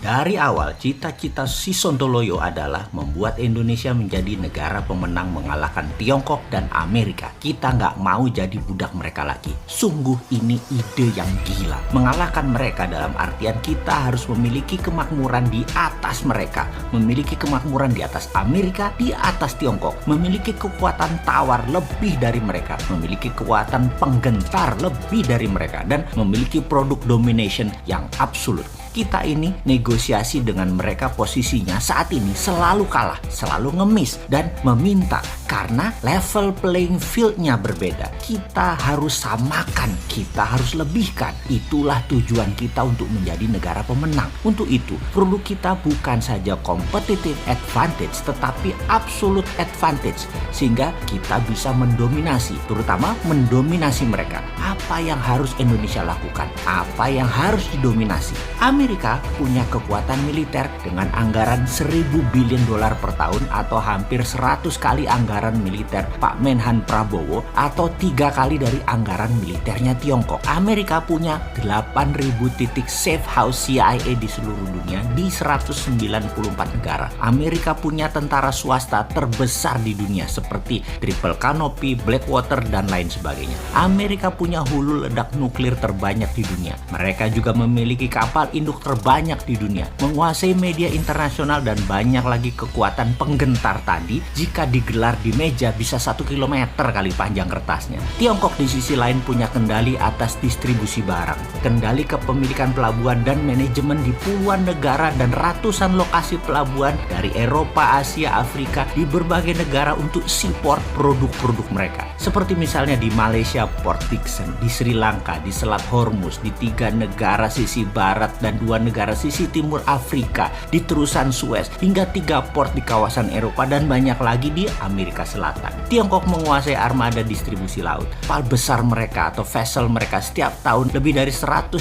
Dari awal, cita-cita si Sontoloyo adalah membuat Indonesia menjadi negara pemenang mengalahkan Tiongkok dan Amerika. Kita nggak mau jadi budak mereka lagi. Sungguh ini ide yang gila. Mengalahkan mereka dalam artian kita harus memiliki kemakmuran di atas mereka. Memiliki kemakmuran di atas Amerika, di atas Tiongkok. Memiliki kekuatan tawar lebih dari mereka. Memiliki kekuatan penggentar lebih dari mereka. Dan memiliki produk domination yang absolut. Kita ini negosiasi dengan mereka posisinya saat ini selalu kalah, selalu ngemis dan meminta karena level playing field-nya berbeda. Kita harus samakan, kita harus lebihkan. Itulah tujuan kita untuk menjadi negara pemenang. Untuk itu, produk kita bukan saja competitive advantage tetapi absolute advantage sehingga kita bisa mendominasi, terutama mendominasi mereka. Apa yang harus Indonesia lakukan? Apa yang harus didominasi? Amerika punya kekuatan militer dengan anggaran 1.000 billion dolar per tahun atau hampir 100 kali anggaran militer Pak Menhan Prabowo atau 3 kali dari anggaran militernya Tiongkok. Amerika punya 8.000 titik safe house CIA di seluruh dunia di 194 negara. Amerika punya tentara swasta terbesar di dunia seperti Triple Canopy, Blackwater, dan lain sebagainya. Amerika punya hulu ledak nuklir terbanyak di dunia. Mereka juga memiliki kapal induk terbanyak di dunia, menguasai media internasional dan banyak lagi kekuatan penggentar tadi. Jika digelar di meja bisa 1 kilometer kali panjang kertasnya. Tiongkok di sisi lain punya kendali atas distribusi barang, kendali kepemilikan pelabuhan dan manajemen di puluhan negara dan ratusan lokasi pelabuhan dari Eropa, Asia, Afrika di berbagai negara untuk seaport produk-produk mereka. Seperti misalnya di Malaysia Port Dickson, di Sri Lanka, di Selat Hormuz, di 3 negara sisi barat dan 2 negara sisi timur Afrika, di terusan Suez, hingga 3 port di kawasan Eropa dan banyak lagi di Amerika Selatan. Tiongkok menguasai armada distribusi laut. Kapal besar mereka atau vessel mereka setiap tahun lebih dari 150.000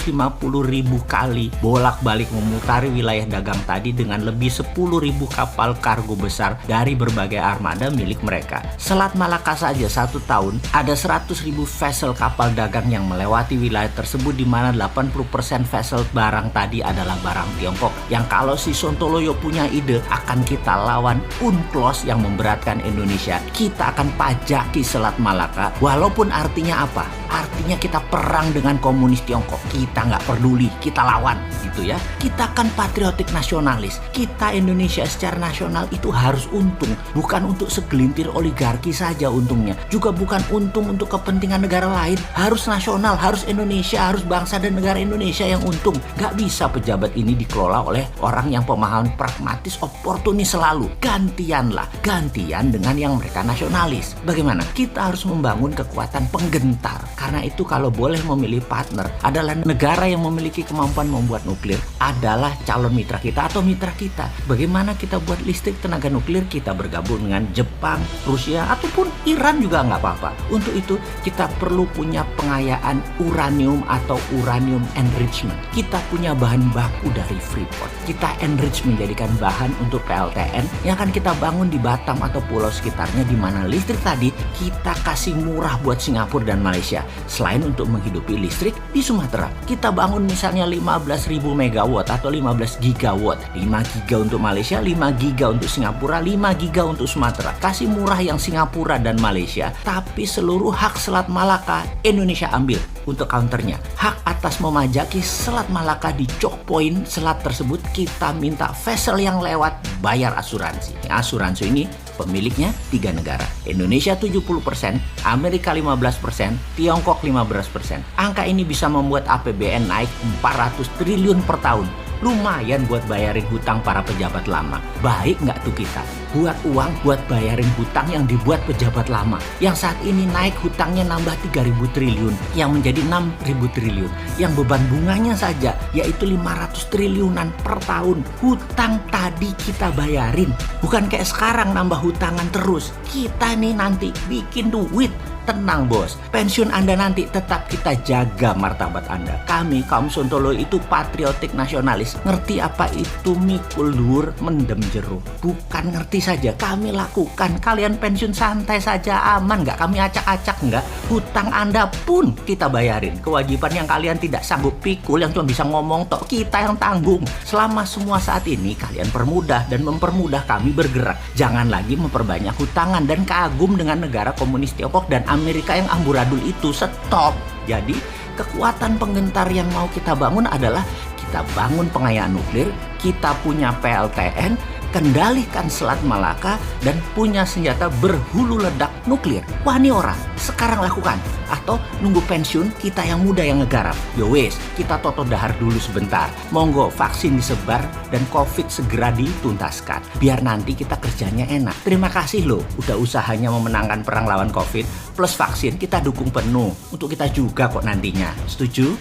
kali bolak-balik memutari wilayah dagang tadi dengan lebih 10.000 kapal kargo besar dari berbagai armada milik mereka. Selat Malaka saja 1 tahun ada 100.000 vessel kapal dagang yang melewati wilayah tersebut, di mana 80% vessel barang tadi adalah barang Tiongkok. Yang kalau si Sontoloyo punya ide akan kita lawan UNCLOS yang memberatkan Indonesia, kita akan pajaki Selat Malaka. Walaupun artinya apa? Artinya kita perang dengan komunis Tiongkok. Kita nggak peduli, kita lawan gitu ya. Kita kan patriotik nasionalis. Kita Indonesia secara nasional itu harus untung, bukan untuk segelintir oligarki saja untungnya, juga bukan untung untuk kepentingan negara lain. Harus nasional, harus Indonesia, harus bangsa dan negara Indonesia yang untung. Nggak bisa pejabat ini dikelola oleh orang yang pemahaman pragmatis, oportunis selalu. Gantianlah, gantian dengan yang mereka nasionalis. Bagaimana? Kita harus membangun kekuatan penggentar. Karena itu kalau boleh memilih partner adalah negara yang memiliki kemampuan membuat nuklir adalah calon mitra kita atau mitra kita. Bagaimana kita buat listrik tenaga nuklir? Kita bergabung dengan Jepang, Rusia, ataupun Iran juga nggak apa-apa. Untuk itu kita perlu punya pengayaan uranium atau uranium enrichment. Kita punya bahan baku dari Freeport. Kita enrich menjadikan bahan untuk PLTN yang akan kita bangun di Batam atau pulau sekitarnya, di mana listrik tadi kita kasih murah buat Singapura dan Malaysia. Selain untuk menghidupi listrik di Sumatera, kita bangun misalnya 15.000 megawatt atau 15 gigawatt. 5 giga untuk Malaysia, 5 giga untuk Singapura, 5 giga untuk Sumatera. Kasih murah yang Singapura dan Malaysia, tapi seluruh hak Selat Malaka Indonesia ambil. Untuk counternya, hak atas memajaki Selat Malaka di choke point selat tersebut kita minta vessel yang lewat bayar asuransi. Asuransi ini pemiliknya 3 negara. Indonesia 70%, Amerika 15%, Tiongkok 15%. Angka ini bisa membuat APBN naik 400 triliun per tahun. Lumayan buat bayarin hutang para pejabat lama. Baik nggak tuh kita? Buat uang buat bayarin hutang yang dibuat pejabat lama. Yang saat ini naik hutangnya nambah 3.000 triliun. Yang menjadi 6.000 triliun. Yang beban bunganya saja yaitu 500 triliunan per tahun. Hutang tadi kita bayarin. Bukan kayak sekarang nambah hutangan terus. Kita nih nanti bikin duit Tenang bos, pensiun Anda nanti tetap kita jaga martabat Anda. Kami kaum Sontoloyo itu patriotik nasionalis. Ngerti apa itu mikul dur mendem jeruk? Bukan ngerti saja, kami lakukan. Kalian pensiun santai saja, aman nggak? Kami acak-acak nggak? Hutang Anda pun kita bayarin. Kewajiban yang kalian tidak sanggup pikul, yang cuma bisa ngomong tok, kita yang tanggung. Selama semua saat ini kalian permudah dan mempermudah kami bergerak. Jangan lagi memperbanyak hutangan dan kagum dengan negara komunis Tiongkok dan Amerika yang amburadul itu. Stop. Jadi kekuatan penggentar yang mau kita bangun adalah kita bangun pengayaan nuklir, kita punya PLTN, kendalikan Selat Malaka, dan punya senjata berhulu ledak nuklir. Wah ini orang, sekarang lakukan. Atau nunggu pensiun kita yang muda yang ngegarap. Yowes, kita toto dahar dulu sebentar. Monggo vaksin disebar dan COVID segera dituntaskan. Biar nanti kita kerjanya enak. Terima kasih loh, udah usahanya memenangkan perang lawan COVID. Plus vaksin kita dukung penuh. Untuk kita juga kok nantinya. Setuju?